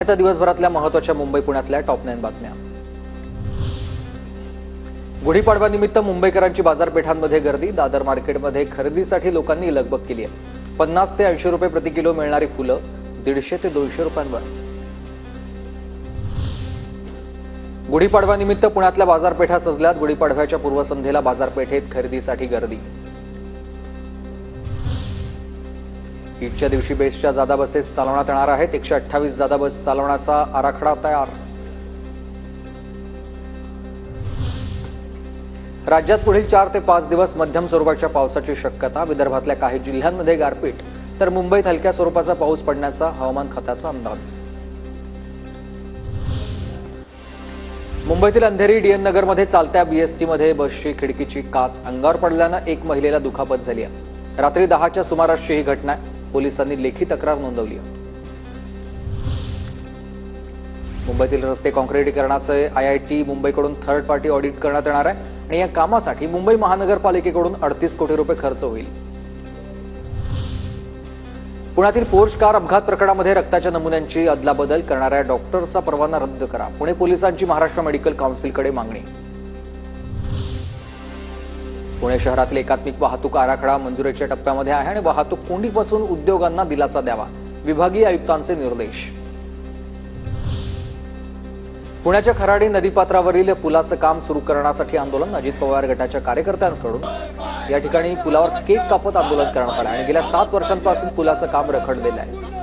आता दिवसभरातल्या महत्त्वाच्या मुंबई पुण्यातल्या टॉप 9 बातम्या। गुढीपाडव्यानिमित्त मुंबईकरांची बाजारपेठांमध्ये गर्दी। दादर मार्केटमध्ये खरेदीसाठी लोकांनी लगबग केली आहे। 50 ते 80 रुपये प्रति किलो मिळणारी फुलं 150 ते 200 रुपयांवर। गुढीपाडव्यानिमित्त पुण्यातल्या बाजारपेठा सजल्यात। गुढीपाडव्याच्या पूर्वसंध्येला बाजारपेठेत खरेदीसाठी गर्दी। ईदच्या दिवशी बेस्टच्या जादा बसेस चालवण्यात येणार आहेत। 128 जादा बस चालवण्याचा आराखडा तयार। राज्यात पुढील 4 ते 5 दिवस मध्यम स्वरूपाच्या पावसाची शक्यता। विदर्भातल्या काही जिल्ह्यांमध्ये गारपीट तर मुंबईत हलक्या स्वरूपाचा पाऊस पडण्याचा हवामान खात्याचा अंदाज। मुंबईतील अंधेरी डीएन नगरमध्ये चालत्या बीएसटीमध्ये बसची खिडकीची काच अंगावर पडल्यानं एक महिलेला दुखापत झाली आहे। रात्री 10च्या सुमारासची ही घटना आहे। पोलिसांनी लेखी तक्रार नोंदवली आहे। मुंबईतील रस्ते काँक्रिटीकरणाचे आयआयटी मुंबईकडून थर्ड पार्टी ऑडिट करण्यात येणार आहे आणि या कामासाठी मुंबई महानगरपालिकेकडून 38 कोटी रुपये खर्च होईल। पुण्यातील पोर्श कार अपघात प्रकरणामध्ये रक्ताच्या नमुन्यांची अदलाबदल करणाऱ्या डॉक्टरचा परवाना रद्द करा। पुणे पोलिसांची महाराष्ट्र मेडिकल काउन्सिलकडे मागणी। पुणे शहरातील एकात्मिक वाहतूक आराखडा मंजुरीच्या टप्प्यामध्ये आहे आणि वाहतूक कोंडीपासून उद्योगांना दिलासा द्यावा, विभागीय आयुक्तांचे निर्देश। पुण्याच्या खराडी नदीपात्रावरील पुलाचं काम सुरू करण्यासाठी आंदोलन। अजित पवार गटाच्या कार्यकर्त्यांकडून या ठिकाणी पुलावर केक कापत आंदोलन करण्यात आलं आणि गेल्या 7 वर्षांपासून पुलाचं काम रखडलेलं आहे।